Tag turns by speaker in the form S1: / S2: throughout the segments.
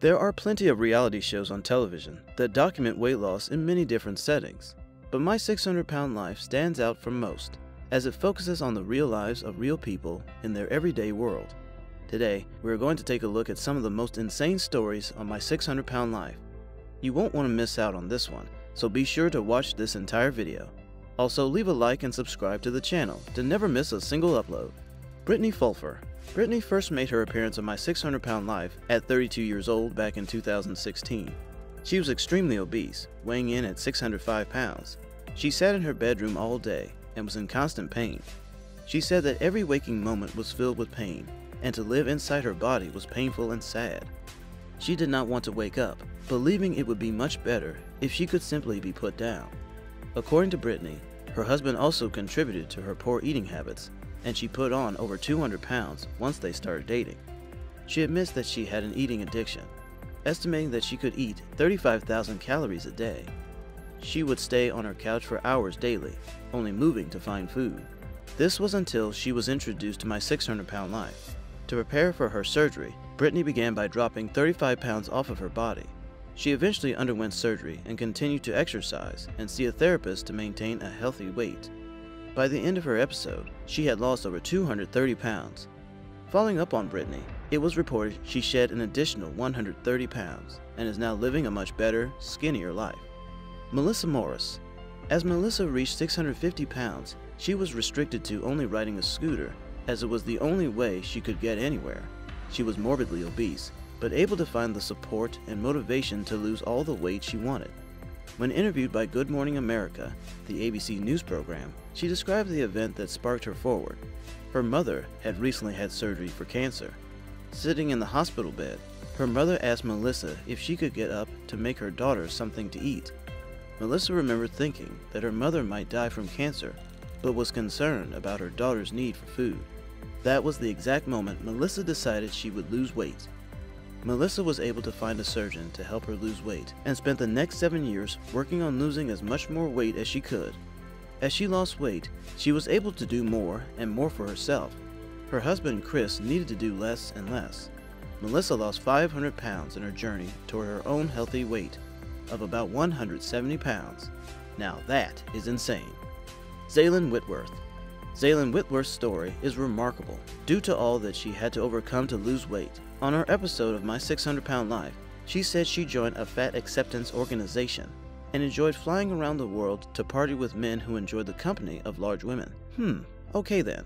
S1: There are plenty of reality shows on television that document weight loss in many different settings, but My 600 Pound Life stands out from most, as it focuses on the real lives of real people in their everyday world. Today, we are going to take a look at some of the most insane stories on My 600 Pound Life. You won't want to miss out on this one, so be sure to watch this entire video. Also, leave a like and subscribe to the channel to never miss a single upload. Brittany Fulfer. Brittany first made her appearance on My 600 Pound Life at 32 years old back in 2016. She was extremely obese, weighing in at 605 pounds. She sat in her bedroom all day and was in constant pain. She said that every waking moment was filled with pain, and to live inside her body was painful and sad. She did not want to wake up, believing it would be much better if she could simply be put down. According to Brittany, her husband also contributed to her poor eating habits, and she put on over 200 pounds once they started dating. She admits that she had an eating addiction, estimating that she could eat 35,000 calories a day. She would stay on her couch for hours daily, only moving to find food. This was until she was introduced to My 600 Pound Life. To prepare for her surgery, Brittany began by dropping 35 pounds off of her body. She eventually underwent surgery and continued to exercise and see a therapist to maintain a healthy weight. By the end of her episode, she had lost over 230 pounds. Following up on Brittany, it was reported she shed an additional 130 pounds and is now living a much better, skinnier life. Melissa Morris. As Melissa reached 650 pounds, she was restricted to only riding a scooter, as it was the only way she could get anywhere. She was morbidly obese, but able to find the support and motivation to lose all the weight she wanted. When interviewed by Good Morning America, the ABC News program, she described the event that sparked her forward. Her mother had recently had surgery for cancer. Sitting in the hospital bed, her mother asked Melissa if she could get up to make her daughter something to eat. Melissa remembered thinking that her mother might die from cancer, but was concerned about her daughter's need for food. That was the exact moment Melissa decided she would lose weight. Melissa was able to find a surgeon to help her lose weight and spent the next 7 years working on losing as much more weight as she could. As she lost weight, she was able to do more and more for herself. Her husband Chris needed to do less and less. Melissa lost 500 pounds in her journey toward her own healthy weight of about 170 pounds. Now that is insane. Zaylin Whitworth. Zaylin Whitworth's story is remarkable due to all that she had to overcome to lose weight. On her episode of My 600 Pound Life, she said she joined a fat acceptance organization and enjoyed flying around the world to party with men who enjoyed the company of large women. Okay then.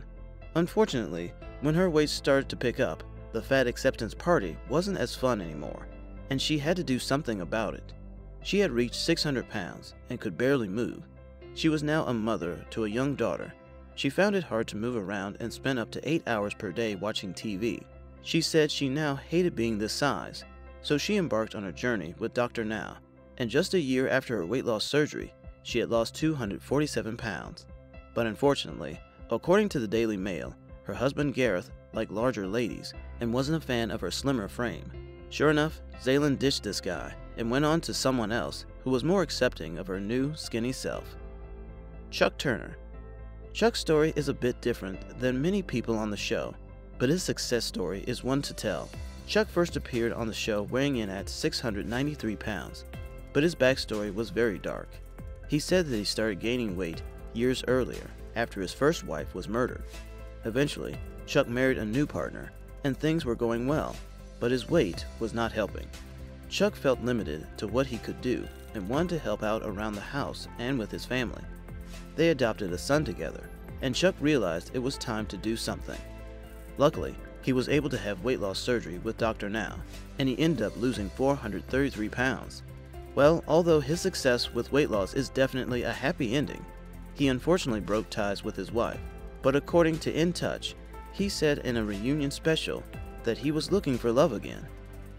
S1: Unfortunately, when her weight started to pick up, the fat acceptance party wasn't as fun anymore, and she had to do something about it. She had reached 600 pounds and could barely move. She was now a mother to a young daughter. She found it hard to move around and spent up to 8 hours per day watching TV. She said she now hated being this size, so she embarked on a journey with Dr. Now, and just a year after her weight loss surgery, she had lost 247 pounds. But unfortunately, according to the Daily Mail, her husband Gareth liked larger ladies and wasn't a fan of her slimmer frame. Sure enough, Zaylin ditched this guy and went on to someone else who was more accepting of her new, skinny self. Chuck Turner. Chuck's story is a bit different than many people on the show, but his success story is one to tell. Chuck first appeared on the show weighing in at 693 pounds, but his backstory was very dark. He said that he started gaining weight years earlier after his first wife was murdered. Eventually, Chuck married a new partner, and things were going well, but his weight was not helping. Chuck felt limited to what he could do and wanted to help out around the house and with his family. They adopted a son together, and Chuck realized it was time to do something. Luckily, he was able to have weight loss surgery with Dr. Now, and he ended up losing 433 pounds. Well, although his success with weight loss is definitely a happy ending, he unfortunately broke ties with his wife. But according to In Touch, he said in a reunion special that he was looking for love again.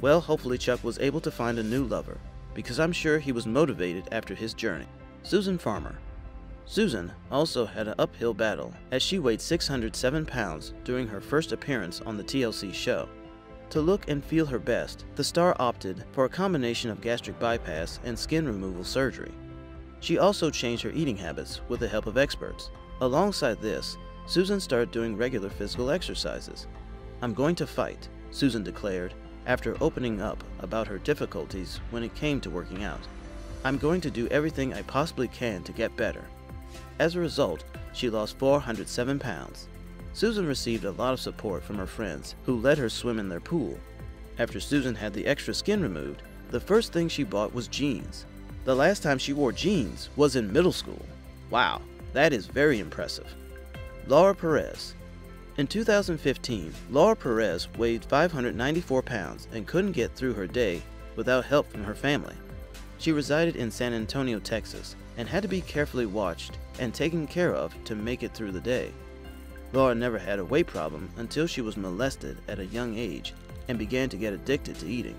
S1: Well, hopefully Chuck was able to find a new lover, because I'm sure he was motivated after his journey. Susan Farmer. Susan also had an uphill battle as she weighed 607 pounds during her first appearance on the TLC show. To look and feel her best, the star opted for a combination of gastric bypass and skin removal surgery. She also changed her eating habits with the help of experts. Alongside this, Susan started doing regular physical exercises. "I'm going to fight," Susan declared after opening up about her difficulties when it came to working out. "I'm going to do everything I possibly can to get better." As a result, she lost 407 pounds. Susan received a lot of support from her friends who let her swim in their pool. After Susan had the extra skin removed, the first thing she bought was jeans. The last time she wore jeans was in middle school. Wow, that is very impressive. Laura Perez. In 2015, Laura Perez weighed 594 pounds and couldn't get through her day without help from her family. She resided in San Antonio, Texas, and had to be carefully watched and taken care of to make it through the day. Laura never had a weight problem until she was molested at a young age and began to get addicted to eating.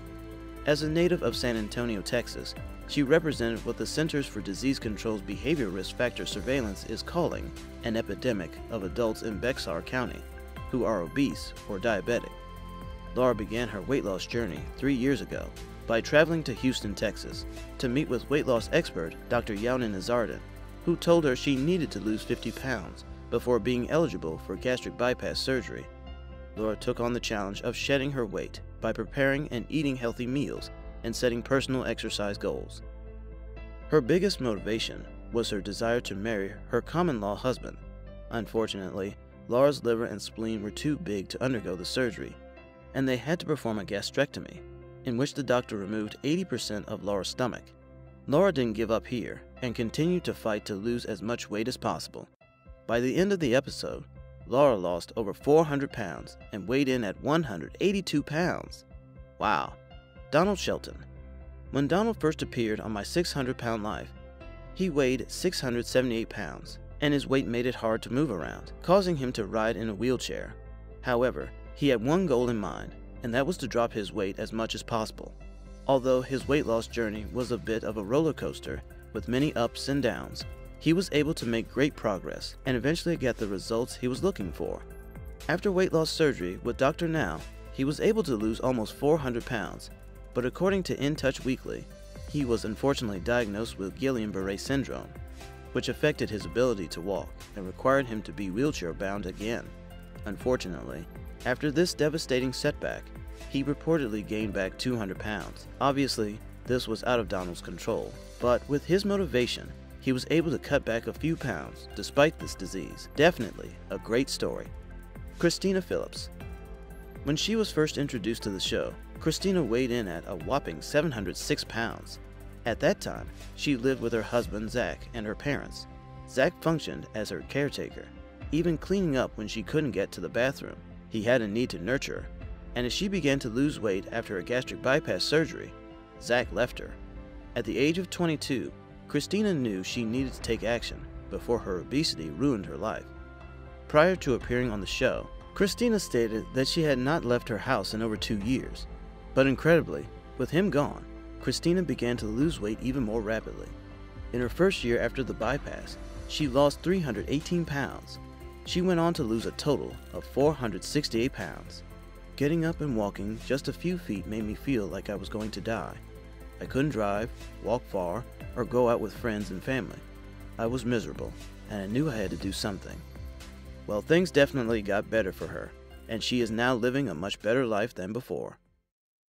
S1: As a native of San Antonio, Texas, she represented what the Centers for Disease Control's Behavior Risk Factor Surveillance is calling an epidemic of adults in Bexar County who are obese or diabetic. Laura began her weight loss journey 3 years ago by traveling to Houston, Texas, to meet with weight loss expert Dr. Yaunin Azardin, who told her she needed to lose 50 pounds before being eligible for gastric bypass surgery. Laura took on the challenge of shedding her weight by preparing and eating healthy meals and setting personal exercise goals. Her biggest motivation was her desire to marry her common-law husband. Unfortunately, Laura's liver and spleen were too big to undergo the surgery, and they had to perform a gastrectomy, in which the doctor removed 80% of Laura's stomach. Laura didn't give up here and continued to fight to lose as much weight as possible. By the end of the episode, Laura lost over 400 pounds and weighed in at 182 pounds. Wow. Donald Shelton. When Donald first appeared on My 600-Pound Life, he weighed 678 pounds, and his weight made it hard to move around, causing him to ride in a wheelchair. However, he had one goal in mind, and that was to drop his weight as much as possible. Although his weight loss journey was a bit of a roller coaster with many ups and downs, he was able to make great progress and eventually get the results he was looking for. After weight loss surgery with Dr. Now, he was able to lose almost 400 pounds, but according to In Touch Weekly, he was unfortunately diagnosed with Guillain-Barré syndrome, which affected his ability to walk and required him to be wheelchair-bound again. Unfortunately, after this devastating setback, he reportedly gained back 200 pounds. Obviously, this was out of Donald's control, but with his motivation, he was able to cut back a few pounds despite this disease. Definitely a great story. Christina Phillips. When she was first introduced to the show, Christina weighed in at a whopping 706 pounds. At that time, she lived with her husband Zach and her parents. Zach functioned as her caretaker, even cleaning up when she couldn't get to the bathroom. He had a need to nurture her, and as she began to lose weight after a gastric bypass surgery, Zach left her. At the age of 22, Christina knew she needed to take action before her obesity ruined her life. Prior to appearing on the show, Christina stated that she had not left her house in over 2 years. But incredibly, with him gone, Christina began to lose weight even more rapidly. In her first year after the bypass, she lost 318 pounds. She went on to lose a total of 468 pounds. Getting up and walking just a few feet made me feel like I was going to die. I couldn't drive, walk far, or go out with friends and family. I was miserable, and I knew I had to do something. Well, things definitely got better for her, and she is now living a much better life than before.